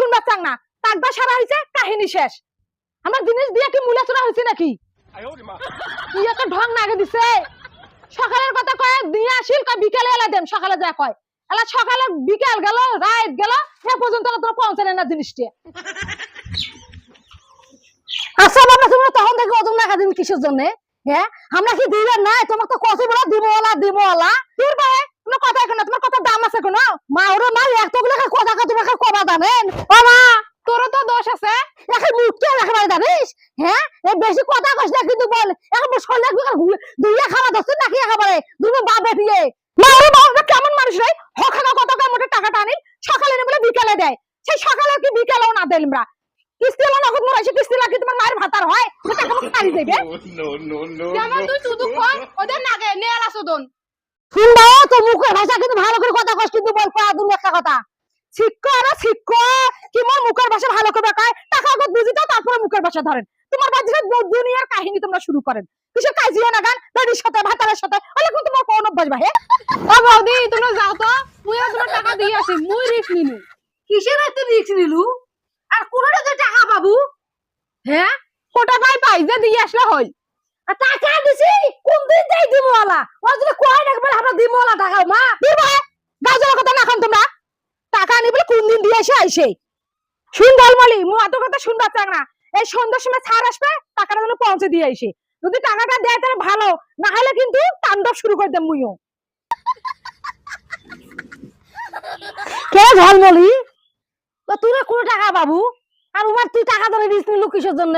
শুনবার চাং না, তাকদা সারা হয়েছে, কাহিনী শেষ। আমার জিনিস দিয়ে কি মূলাচনা হয়েছে নাকি? কি একটা ঢং নাগে দিছে। সকালের কথা কয় দিয়ে আসিল, কয় বিকালে এলা দেন, সকালে যা কয় এলা সকালে বিকাল গেল রাত গেল এ পর্যন্ত তোরা পৌঁছালেন না জিনিসটি। আচ্ছা বাবা তোমরা তখন থেকে ওজন টাকা দিন কিসের জন্য? হ্যাঁ আমরা কি দিবেন না? তোমাকে তো কত বড় দিবওয়ালা তোর ভাই তোমার কথা এখন তোমার কথা দাম আছে কোনো? মা ওরে মা এতগুলো কথা তোমাকে কবা জানেন? ও মা তোরও তো দোষ আছে, এখন মুখটা একেবারে জানিস। হ্যাঁ এই বেশি কথা কইস না কিন্তু বল এখন সন্ধ্যা দুইয়া খাওয়া দছ নাকি একেবারে দুটো বাপ বেটিয়ে। মা ওরে মা কেমন মানুষ রে, হখানা কত কার মোটে টাকাটা আনি সকালে এনে বলে বিকালে দেয়, সেই সকালে কি বিকালেও না দেন আমরা কিস্তি হলো নগদ মনে হয় কিস্তি লাগি তোমার মায়ের ভাতার হয় টাকা ছাড়ি দেবে। যেমন তুই শুধু কর ওদের নাগে নিয়ে আলাসো দন শুনবা তো মুখের ভাষা কিন্তু ভালো করে কথা কষ্ট কিন্তু বল কয়া তুমি একটা কথা শিক্ষা না শিক্ষা কি মোর মুখের ভাষা ভালো করে কয় টাকা কত বুঝি তো তারপরে মুখের ভাষা ধরেন তোমার বাজিরে দুনিয়ার কাহিনী তোমরা শুরু করেন কিসের কাজিয়া না গান দাদির সাথে ভাতারের সাথে ওলে কিন্তু তোমার কোন অভ্যাস ভাই। ও বৌদি তোমরা যাও তো মুই তোমার টাকা দিয়ে আসি মুই রিস্ক নিলু। কিসের এত রিস্ক নিলু আর কোনটা যে টাকা পাবো? হ্যাঁ কোটা পাই যে দিয়ে আসলে হই। টাকা দিছি কোন দিন দেই দিমওয়ালা ও যদি কয় না বলে আমরা দিমওয়ালা টাকা মা দিবা গাজর কথা না এখন তোমরা টাকা নি বলে কোন দিন দিয়ে আসে আইছে শুন বলমালি মু এত কথা শুনবা চাং না এই সন্ধ্যার সময় ছাড় আসবে টাকাটা যেন পৌঁছে দিয়ে আইছে যদি টাকাটা দেয় তাহলে ভালো না হলে কিন্তু তাণ্ডব শুরু করে দেব মুইও। কে ঝলমলি তো তুই কোন টাকা বাবু আর উমার তুই টাকা ধরে দিস নিলু কিসের জন্য?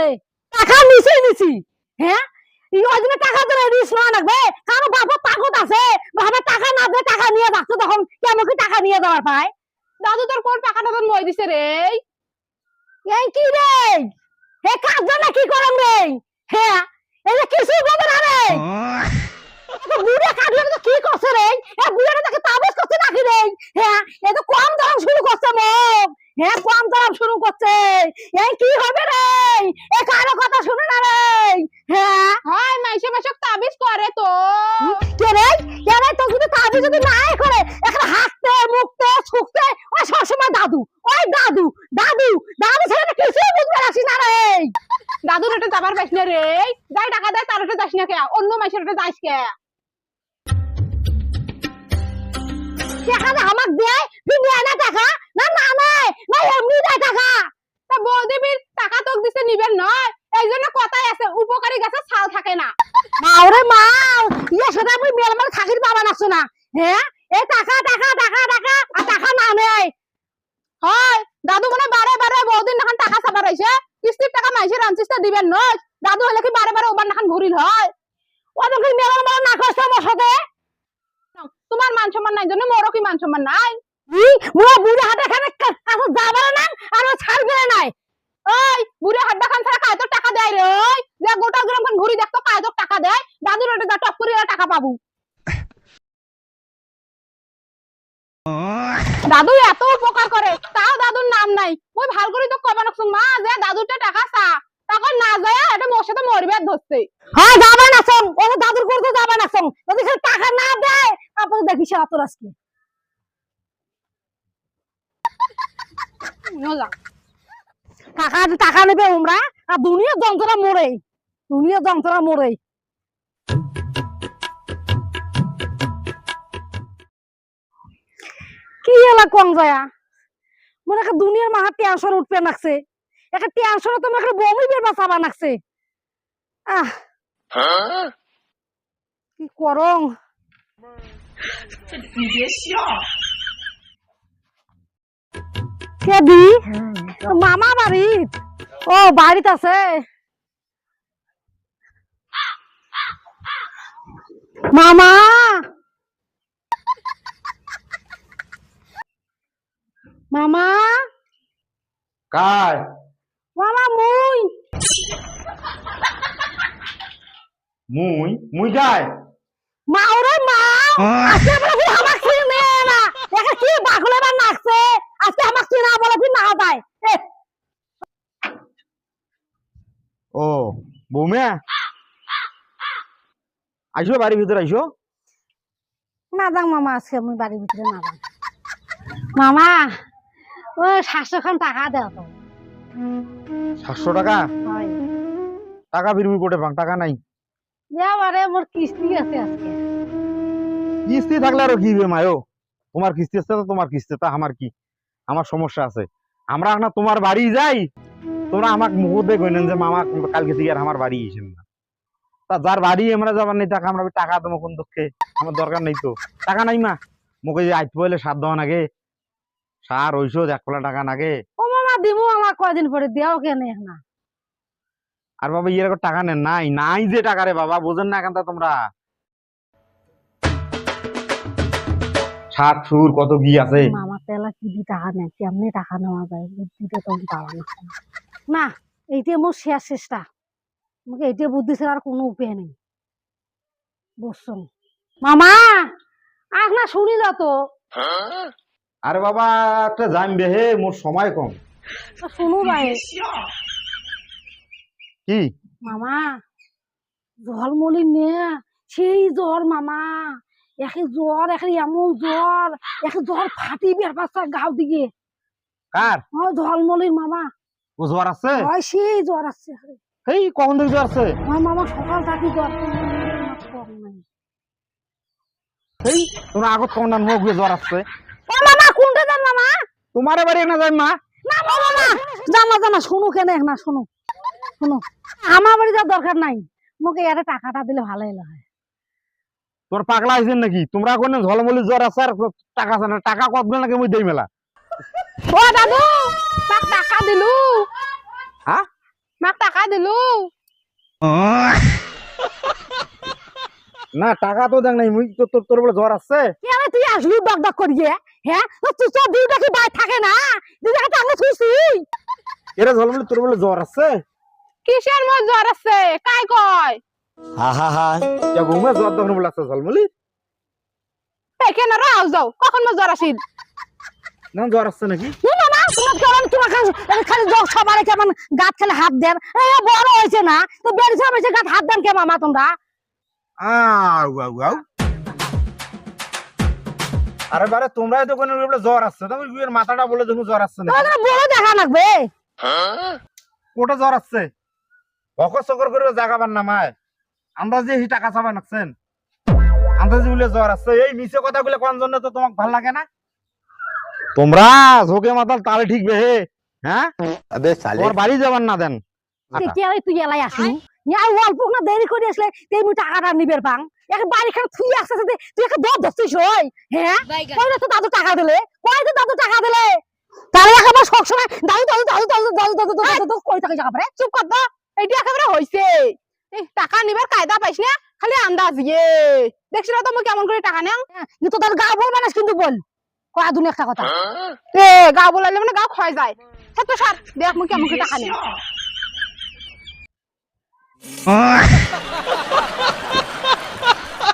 টাকা নিছি হ্যাঁ এই ওজনে টাকা ধরে দিস না লাগবে কারো বাবা তাকত আছে বাবা টাকা না দে টাকা নিয়ে যাচ্ছে তখন কেমন কি টাকা নিয়ে যাওয়ার পায়? দাদু তোর কোন টাকাটা তোর মই দিছে রে? এই কি রে হে কাজ জানা কি করম রে? হ্যাঁ এই যে কিছু বলে না রে বুড়া কাটলে তো কি করছে রে? এ বুড়াটা তাকে তাবিজ করছে নাকি রে? হ্যাঁ এ তো কম দাম শুরু করছে মগ হ্যাঁ কম দাম শুরু করছে এই কি হবে রে? এ কারো কথা শুনে না রে? হ্যাঁ হয় মাইসে মাসক তাবিজ করে তো কে রে তো যদি তাবিজ যদি নাই করে এখন হাসতে মুখতে ছুকতে ওই সবসময় দাদু ওই দাদু দাদু দাদু ছেলে কিছু বুঝবে রাখছিস না রে? দাদুর এটা যাবার পাইস না রে যাই টাকা দেয় তার ওটা যাস না কে অন্য মাইসের ওটা যাইস কে টাকা আমাক দেয় তুই দেয় না টাকা না না নাই না এমনি দেয় টাকা তা বৌদিবির টাকা তোক দিতে নিবেন নয় এই জন্য কথাই আছে উপকারী গাছে ছাল থাকে না। মা ওরে মা ইয়ে সেটা আমি মেলমাল থাকির পাবা নাছো না হ্যাঁ এই টাকা টাকা টাকা টাকা আর টাকা না নেয় হয় দাদু মনে বারে বারে বৌদিন নাখান টাকা চাবার হইছে কিস্তির টাকা মাইসের আনছিস দিবেন নয় দাদু হলে কি বারে বারে ওবার নাখান ঘুরিল হয় ওদেরকে মেলমাল না করছে আমার সাথে তোমার মান সম্মান নাই জন্য মোরও কি মান সম্মান নাই? বুড়া বুড়া হাতে খানে কাছে যাবে না আর ও ছাড়বে নাই ওই বুড়া হাড্ডা খান ছাড়া কায় তো টাকা দেয় রে ওই যে গোটা গ্রাম খান ঘুরি দেখতো কায় তো টাকা দেয় দাদুর ওটা যা টপ করে টাকা পাবো। দাদু এত উপকার করে তাও দাদুর নাম নাই ওই ভাল করে তো কবে না মা যে দাদুরটা টাকা চা তখন না যায় এটা মোর সাথে মরবে ধরছে হ্যাঁ যাবে না সং ও দাদুর করতে যাবে না সং যদি সে টাকা না দেয় তারপর দেখিস তোর আজকে টাকা টাকা নেবে আমরা আর দুনিয়া যন্ত্রণা মরে কি এলা কম যায় মনে একটা দুনিয়ার মাহা টেনশন উঠবে নাকছে একটা টেনশন তো মনে বমি বের বাঁচাবা নাকছে আহ কি করং কেদি মামা বাড়ি ও বাড়িতে আছে মামা মামা কার মামা মুই মুই মুই যাই মাওরে মা আজকে বলে আমাক চিনে না একা কি বাগলে বা নাচছে আজকে আমাক চিনা বলে কি না যায় ও বৌমা আইসো বাড়ির ভিতরে আইসো না যাং মামা আজকে আমি বাড়ির ভিতরে না যাং মামা ওই 700 খান টাকা দাও তো 700 টাকা হয় টাকা ফিরবি কোটে বাং টাকা নাই এবারে মোর কিস্তি আছে আজকে কিস্তি থাকলে আরো কি হবে মায়ো তোমার কিস্তি আছে তো তোমার কিস্তি তা আমার কি আমার সমস্যা আছে আমরা না তোমার বাড়ি যাই তোমরা আমাকে মুহূর্তে কইনেন যে মামা কালকে থেকে আর আমার বাড়ি এসেন না তা যার বাড়ি আমরা যাবার নেই টাকা আমরা টাকা দেবো কোন দুঃখে আমার দরকার নেই তো টাকা নাই মা মুখে যে আইতে বলে সাত দেওয়া নাগে সার ঐষধ 1 কোলা টাকা নাগে ও মামা দিমু আমার কয়দিন পরে দেও কেন না আর বাবা ইয়ের টাকা নেন নাই নাই যে টাকা রে বাবা বোঝেন না এখানটা তোমরা শাক সুর কত কি আছে মামা তেলা কি দি টাকা নেই কেমনে টাকা নেওয়া যায় বুদ্ধিটা তো পাওয়া না এইটা মোর শেষ চেষ্টা আমাকে এইটা বুদ্ধি ছাড়া আর কোনো উপায় নেই বুঝছো মামা আখ না শুনি যা তো আরে বাবা একটা জানবে হে মোর সময় কম শুনু ভাই কি মামা ঝলমলি নে সেই জ্বর মামা একে জ্বর একে এমন জ্বর একে জ্বর ফাটি বের পাচ্ছে গাও দিকে কার ও ঝলমলির মামা ও জ্বর আছে হয় সেই জ্বর আসছে এই কখন থেকে জ্বর আছে আমার মামা সকাল থাকি জ্বর কম নাই এই তোমরা আগত কখন না মুখ দিয়ে জ্বর আসছে ও মামা কোনটা যান মামা তোমার বাড়ি না যাই মা না মামা না জানা জানা শুনু কেন না শুনু শুনু আমার বাড়ি যাওয়ার দরকার নাই মুখে এর টাকাটা দিলে ভালো হলো হয় তোর পাগলা আইছেন নাকি তোমরা কোন ঝলমলি জ্বর আছে আর টাকা আছে না টাকা কত বেলা নাকি মুই দেই মেলা ও দাদু মাক টাকা দিলু হ্যাঁ মাক টাকা দিলু না টাকা তো দেখ নাই মুই তোর বলে জ্বর আছে কেন তুই আসলি দক দক করিয়ে হ্যাঁ তুই তো দিউটা কি বাই থাকে না দিউটা টাকা থুইছি এরা ঝলমলি তোর বলে জ্বর আছে কিসের মত জ্বর আছে কাই কয় যা বৌমা জ্বর তখন বলে আছে ঝলমলি এখানে রাও যাও কখন মত জ্বর আসিল না জ্বর আছে নাকি না না তোমার কেমন তোমার খালি জ্বর সবারে কেমন গাত খেলে হাত দেন এ বড় হয়েছে না তো বেরিয়ে হয়েছে গাত হাত দেন কে মামা তোমরা আরে বারে তোমরাই তো কোনো বলে জ্বর আছে তুমি বিয়ের মাথাটা বলে দেখো জ্বর আছে না তোমাদের বড় দেখা লাগবে কোটা জ্বর আছে অকর সকর করে জাগাবার না মায় আন্দাজে এই টাকা চাবা নাকছেন আন্দাজে বলে জ্বর আছে এই মিছে কথা বলে কোন জন্য তো তোমাক ভাল লাগে না তোমরা ঝোকে মাতাল তালে ঠিক বে হ্যাঁ अबे साले তোমার বাড়ি যাবার না দেন কে তুই এলাই আসি ইয়া অল্প না দেরি করে আসলে তেমনি টাকাটা নিবের পাং এক বাড়ি খান তুই আসতে তুই একটা দর ধরছিস হই হ্যাঁ কইলে তো দাদু টাকা দিলে কই তো দাদু টাকা দিলে তাহলে একেবারে সব সময় দাদু দাদু দাদু দাদু দাদু দাদু দাদু দাদু কই থাকে জায়গা পরে চুপ কর তো এইটা একেবারে হইছে টাকা নিবার কায়দা পাইছ না খালি আন্দাজ ইয়ে দেখছিস তো মই কেমন করে টাকা নেন কিন্তু তোর গা বল মানুষ কিন্তু বল কয় আদুন একটা কথা এ গা বলাইলে মানে গা ক্ষয় যায় তো স্যার দেখ মই কেমন করে টাকা নেন